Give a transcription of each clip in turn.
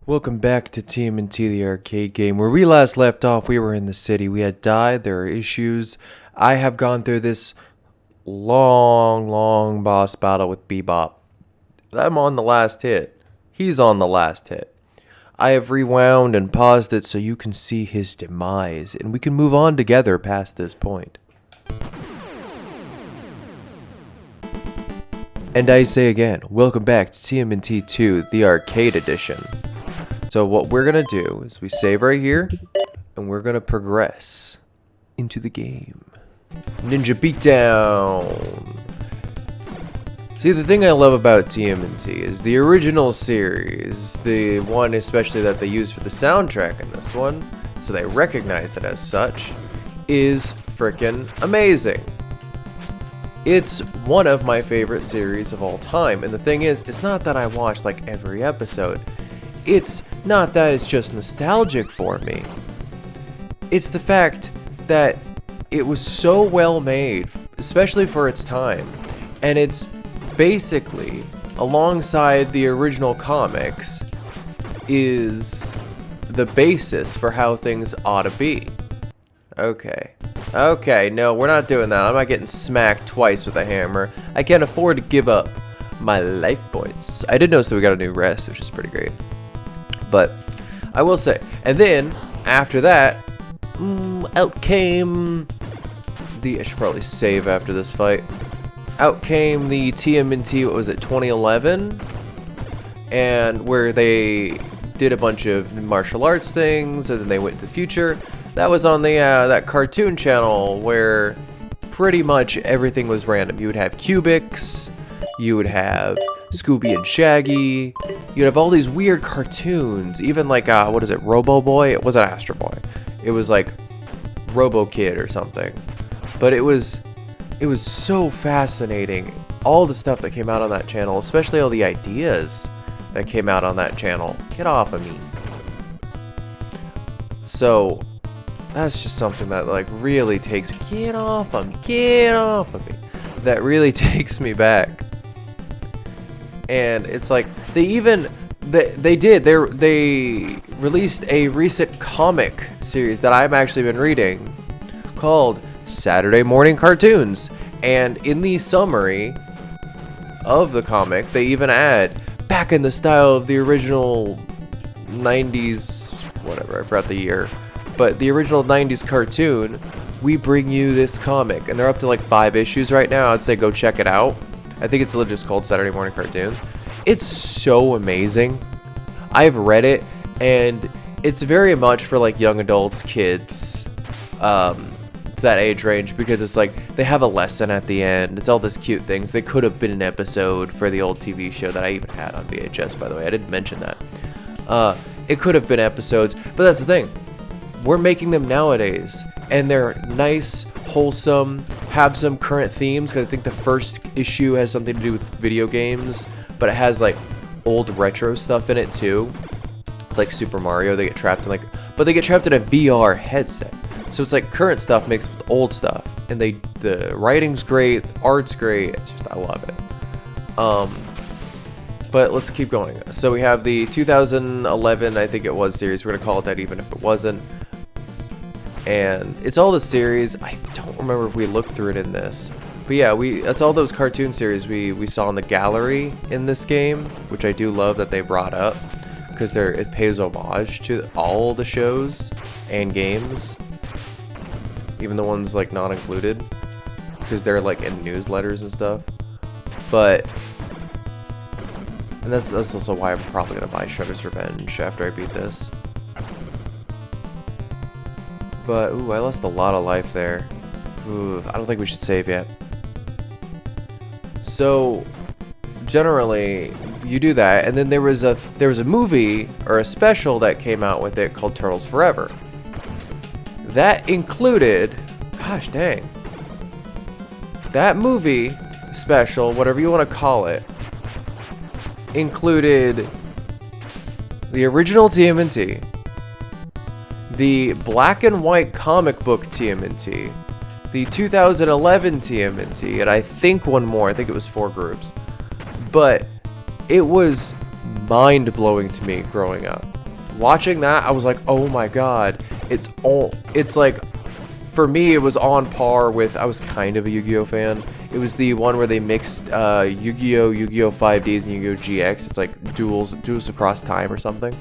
Welcome back to TMNT, the arcade game. Where we last left off, we were in the city. We had died, there are issues. I have gone through this long boss battle with Bebop. I'm on the last hit. He's on the last hit. I have rewound and paused it so you can see his demise, and we can move on together past this point. And I say again, welcome back to TMNT 2, the arcade edition. So what we're going to do is we save right here, and we're going to progress into the game. Ninja Beatdown! See, the thing I love about TMNT is the original series, the one especially that they use for the soundtrack in this one, so they recognize it as such, is frickin' amazing. It's one of my favorite series of all time, and the thing is, it's not that I watch like every episode. It's not that it's just nostalgic for me. It's the fact that it was so well made, especially for its time, and it's basically, alongside the original comics, is the basis for how things ought to be. Okay, no, we're not doing that. I'm not getting smacked twice with a hammer. I can't afford to give up my life points. I did notice that we got a new rest, which is pretty great. But I will say, and then after that, out came the, I should probably save after this fight. Out came the TMNT, what was it, 2011? And where they did a bunch of martial arts things, and then they went to the future. That was on the that cartoon channel where pretty much everything was random. You would have Cubics, you would have Scooby and Shaggy, you'd have all these weird cartoons, even like, what is it, Robo Boy? It wasn't Astro Boy. It was like Robo Kid or something. But it was so fascinating. All the stuff that came out on that channel, especially all the ideas that came out on that channel. Get off of me. So that's just something that like really takes me, get off of me. That really takes me back. And it's like they released a recent comic series that I've actually been reading called Saturday Morning Cartoons, and in the summary of the comic they even add, back in the style of the original 90s, whatever, I forgot the year, but the original 90s cartoon, we bring you this comic, and they're up to like 5 issues right now. I'd say go check it out. I think it's just called Saturday Morning Cartoons. It's so amazing. I've read it, and it's very much for like young adults, kids, it's that age range, because it's like they have a lesson at the end. It's all this cute things. They could have been an episode for the old TV show that I even had on VHS, by the way. I didn't mention that. It could have been episodes, but that's the thing. We're making them nowadays, and they're nice, wholesome, have some current themes, because I think the first issue has something to do with video games, but it has like old retro stuff in it too. Like Super Mario, they get trapped in like, but they get trapped in a VR headset. So it's like current stuff mixed with old stuff, and the writing's great, the art's great. It's just, I love it. But let's keep going. So we have the 2011, I think it was, series. We're gonna call it that even if it wasn't. And it's all the series. I don't remember if we looked through it in this, but yeah, it's all those cartoon series we saw in the gallery in this game, which I do love that they brought up, because it pays homage to all the shows and games, even the ones like not included, because they're like in newsletters and stuff. But and that's also why I'm probably gonna buy Shredder's Revenge after I beat this. But ooh, I lost a lot of life there. Ooh, I don't think we should save yet. So generally you do that, and then there was a movie or a special that came out with it called Turtles Forever. That included, gosh dang, that movie special, whatever you want to call it, included the original TMNT, the black and white comic book TMNT, the 2011 TMNT, and I think one more. I think it was 4 groups. But it was mind-blowing to me growing up. Watching that, I was like, oh my god. It's like, for me, it was on par with, I was kind of a Yu-Gi-Oh fan. It was the one where they mixed Yu-Gi-Oh, Yu-Gi-Oh 5Ds, and Yu-Gi-Oh GX. It's like duels across time or something.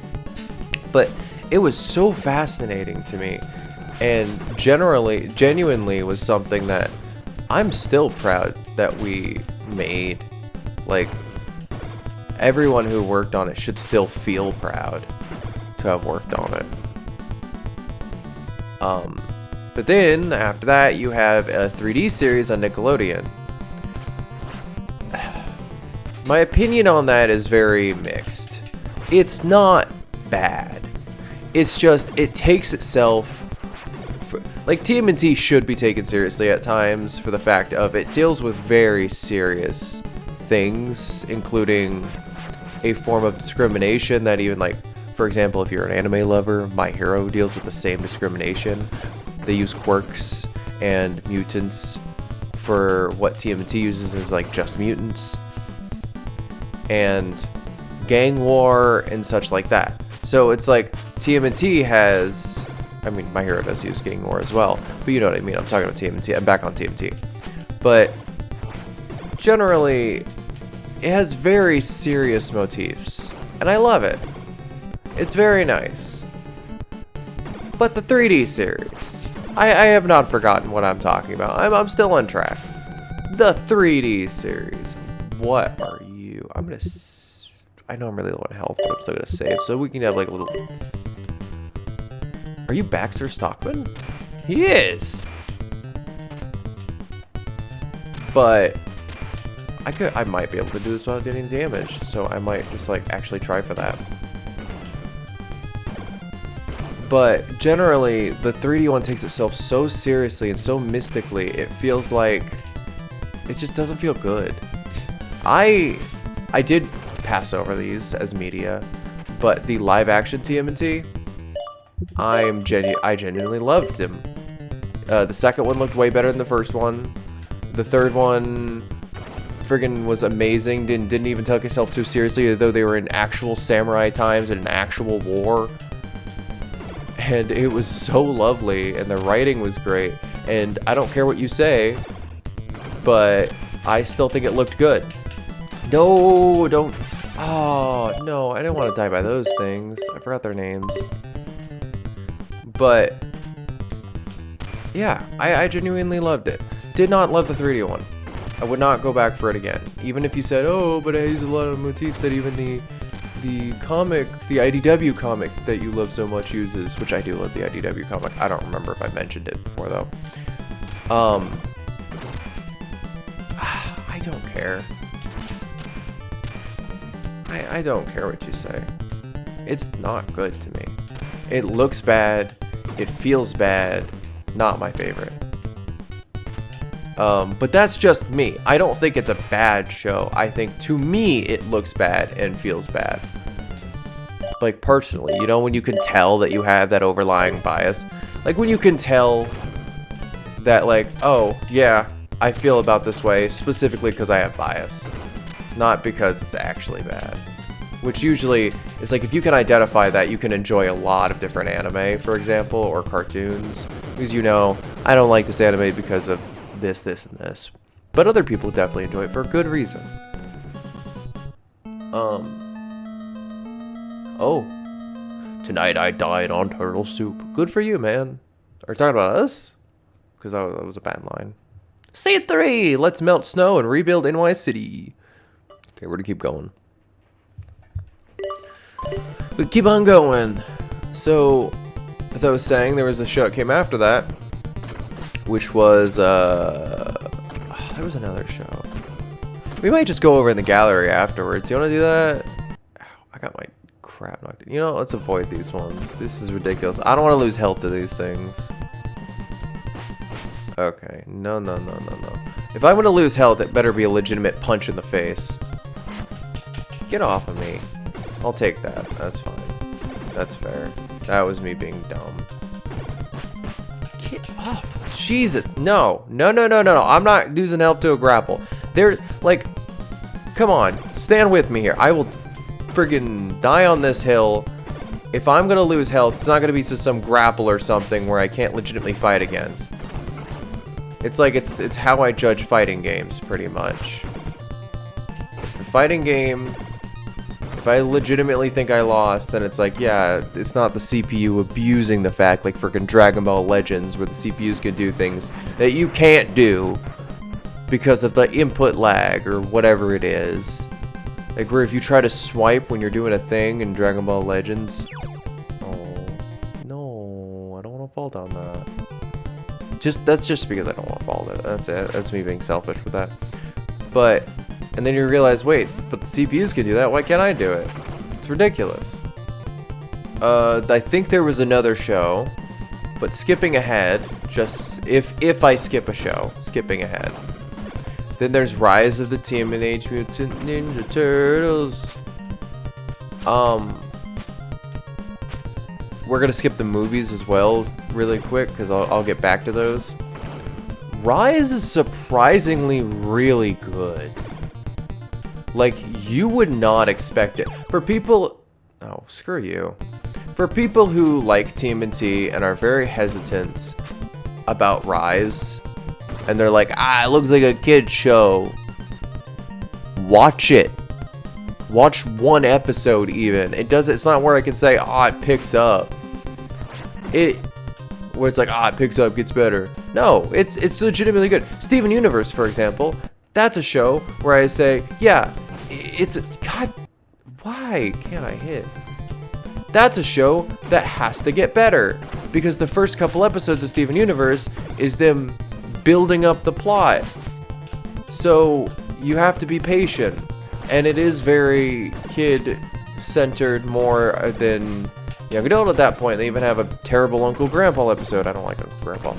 But it was so fascinating to me, and genuinely was something that I'm still proud that we made. Like, everyone who worked on it should still feel proud to have worked on it. But then, after that, you have a 3D series on Nickelodeon. My opinion on that is very mixed. It's not bad. It's just, it takes itself... like, TMNT should be taken seriously at times for the fact of it deals with very serious things, including a form of discrimination that even, like, for example, if you're an anime lover, My Hero deals with the same discrimination. They use quirks and mutants for what TMNT uses as like just mutants, and gang war and such like that. So it's like TMNT has, I mean, My Hero does use gang war as well, but you know what I mean. I'm talking about TMNT. I'm back on TMNT. But generally, it has very serious motifs, and I love it. It's very nice. But the 3D series, I have not forgotten what I'm talking about. I'm still on track. The 3D series. What are you? I'm gonna... I know I'm really low on health, but I'm still gonna save so we can have like a little... Are you Baxter Stockman? He is! But... I might be able to do this without doing any damage, so I might just like actually try for that. But generally, the 3D one takes itself so seriously and so mystically, it feels like it just doesn't feel good. I did pass over these as media, but the live action TMNT, I genuinely loved him. The second one looked way better than the first one. The third one friggin' was amazing. Didn't even take itself too seriously, though they were in actual samurai times and an actual war. And it was so lovely, and the writing was great. And I don't care what you say, but I still think it looked good. No, don't. Oh, no, I didn't want to die by those things. I forgot their names. But, yeah, I genuinely loved it. Did not love the 3D one. I would not go back for it again. Even if you said, oh, but I use a lot of motifs that even the comic, the IDW comic that you love so much uses, which I do love the IDW comic. I don't remember if I mentioned it before though. I don't care. I don't care what you say. It's not good to me. It looks bad. It feels bad. Not my favorite. But that's just me. I don't think it's a bad show. I think, to me, it looks bad and feels bad. Like, personally, you know, when you can tell that you have that overlying bias. Like, when you can tell that, like, oh, yeah, I feel about this way specifically because I have bias. Not because it's actually bad. Which usually, it's like, if you can identify that, you can enjoy a lot of different anime, for example, or cartoons. Because, you know, I don't like this anime because of this, and this. But other people definitely enjoy it for a good reason. Oh. Tonight I died on turtle soup. Good for you, man. Are you talking about us? Because that was a bad line. Scene 3! Let's melt snow and rebuild NY City. Okay, we're gonna keep going. We keep on going. So, as I was saying, there was a show that came after that, which was, there was another show. We might just go over in the gallery afterwards. You want to do that? Ow, I got my crap knocked in. You know, let's avoid these ones. This is ridiculous. I don't want to lose health to these things. Okay. No. If I'm going to lose health, it better be a legitimate punch in the face. Get off of me. I'll take that. That's fine. That's fair. That was me being dumb. Get off. Jesus. No. I'm not using help to a grapple. There's, like, come on. Stand with me here. I will... friggin' die on this hill. If I'm gonna lose health, it's not gonna be just some grapple or something where I can't legitimately fight against. It's like, it's how I judge fighting games, pretty much. If the fighting game, if I legitimately think I lost, then it's like, yeah, it's not the CPU abusing the fact, like freaking Dragon Ball Legends, where the CPUs can do things that you can't do because of the input lag or whatever it is. Like where if you try to swipe when you're doing a thing in Dragon Ball Legends. Oh, no, I don't want to fall down that. That's just because I don't want to fall down. That's it. That's me being selfish with that. But, and then you realize, wait, but the CPUs can do that. Why can't I do it? It's ridiculous. I think there was another show, but skipping ahead, just if I skip a show, skipping ahead. Then there's Rise of the TMNT Mutant Ninja Turtles. We're gonna skip the movies as well really quick because I'll get back to those. Rise is surprisingly really good. Like, you would not expect it. For people... Oh, screw you. For people who like TMNT and are very hesitant about Rise, and they're like, it looks like a kid's show. Watch it. Watch one episode even. It's not where I can say, it picks up. Where it's like, it picks up, gets better. No, it's legitimately good. Steven Universe, for example, that's a show where I say, yeah, God, why can't I hit? That's a show that has to get better. Because the first couple episodes of Steven Universe is them building up the plot. So you have to be patient. And it is very kid-centered more than young adult at that point. They even have a terrible Uncle Grandpa episode. I don't like Uncle Grandpa.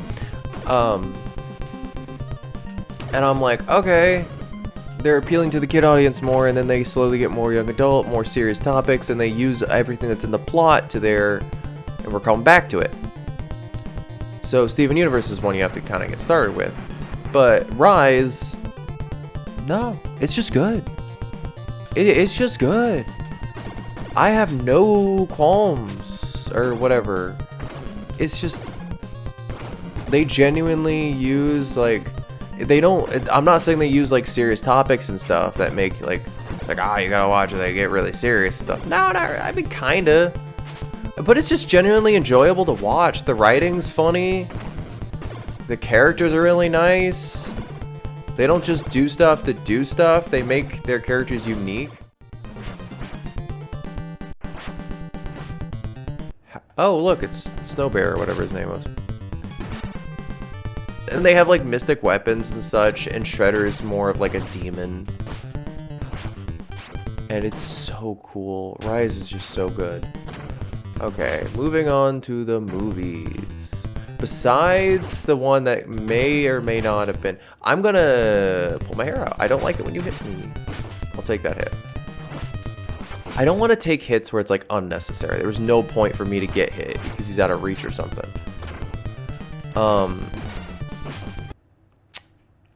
And I'm like, okay, they're appealing to the kid audience more, and then they slowly get more young adult, more serious topics, and they use everything that's in the plot to and we're coming back to it. So Steven Universe is one you have to kind of get started with. But Rise, no, it's just good. It's just good. I have no qualms or whatever. It's just, they genuinely use like, I'm not saying they use like serious topics and stuff that make like you gotta watch it, they get really serious and stuff. No, I mean kinda. But it's just genuinely enjoyable to watch. The writing's funny. The characters are really nice. They don't just do stuff to do stuff. They make their characters unique. Oh, look, it's Snow Bear or whatever his name was. And they have like mystic weapons and such, and Shredder is more of like a demon. And it's so cool. Rise is just so good. Okay, moving on to the movies. Besides the one that may or may not have been... I'm gonna pull my hair out. I don't like it when you hit me. I'll take that hit. I don't want to take hits where it's like unnecessary. There was no point for me to get hit because he's out of reach or something.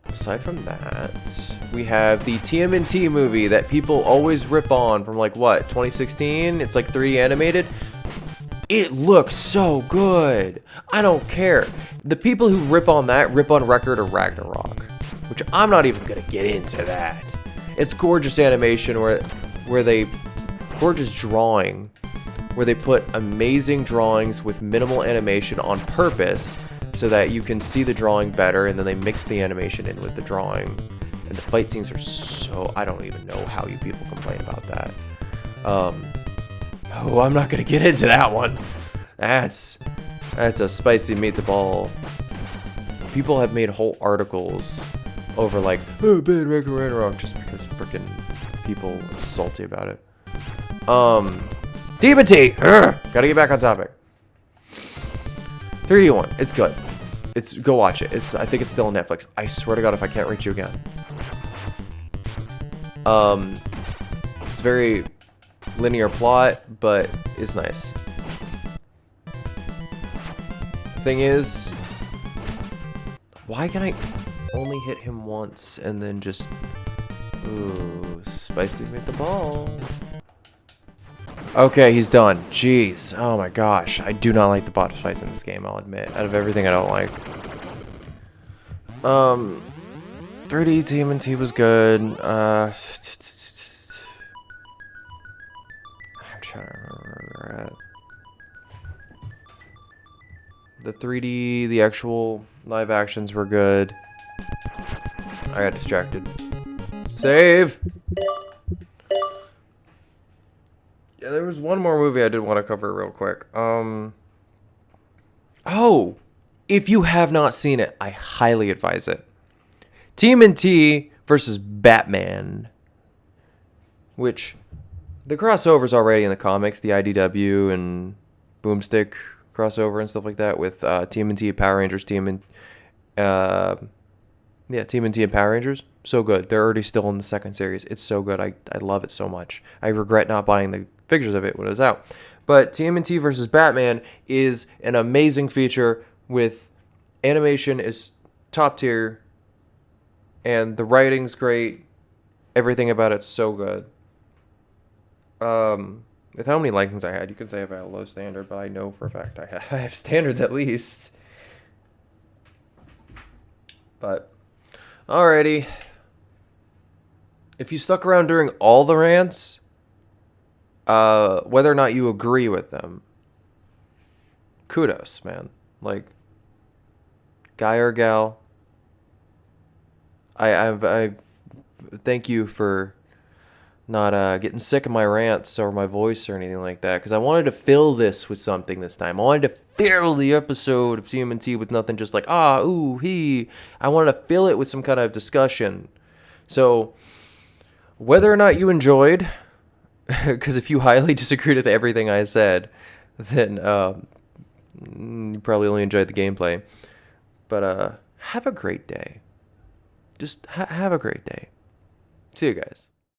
Aside from that, we have the TMNT movie that people always rip on from like what, 2016? It's like 3D animated. It looks so good. I don't care. The people who rip on that rip on Record of Ragnarok, which I'm not even gonna get into that. It's gorgeous animation where they gorgeous drawing where they put amazing drawings with minimal animation on purpose so that you can see the drawing better, and then they mix the animation in with the drawing. And the fight scenes are so... I don't even know how you people complain about that. Oh, I'm not gonna get into that one. That's a spicy meatball. People have made whole articles over like, oh, bad Record of Ragnarok, just because freaking people are salty about it. TMNT! Gotta get back on topic. 3D1, it's good. Go watch it. I think it's still on Netflix. I swear to God, if I can't reach you again. It's very linear plot, but it's nice. The thing is, why can I only hit him once and then just... Ooh, spicy with the ball. Okay, he's done. Jeez. Oh my gosh. I do not like the boss fights in this game, I'll admit. Out of everything I don't like. 3D TMNT was good. I'm trying to remember where we're at. The 3D, the actual live actions were good. I got distracted. Save! Yeah, there was one more movie I did want to cover real quick. Oh! If you have not seen it, I highly advise it. TMNT versus Batman. Which, the crossover's already in the comics, the IDW and Boomstick crossover and stuff like that with TMNT and Power Rangers, TMNT and Power Rangers. So good. They're already still in the second series. It's so good. I love it so much. I regret not buying the figures of it when it was out. But TMNT versus Batman is an amazing feature with animation is top tier and the writing's great. Everything about it's so good. With how many likings I had, you can say I have a low standard, but I know for a fact I have standards at least. But, alrighty. If you stuck around during all the rants, whether or not you agree with them, kudos, man. Like, guy or gal, I thank you for not getting sick of my rants or my voice or anything like that, because I wanted to fill this with something this time. I wanted to fill the episode of TMNT with nothing just like, ooh, he. I wanted to fill it with some kind of discussion. So, whether or not you enjoyed, because if you highly disagreed with everything I said, then you probably only enjoyed the gameplay. But have a great day. Just have a great day. See you guys.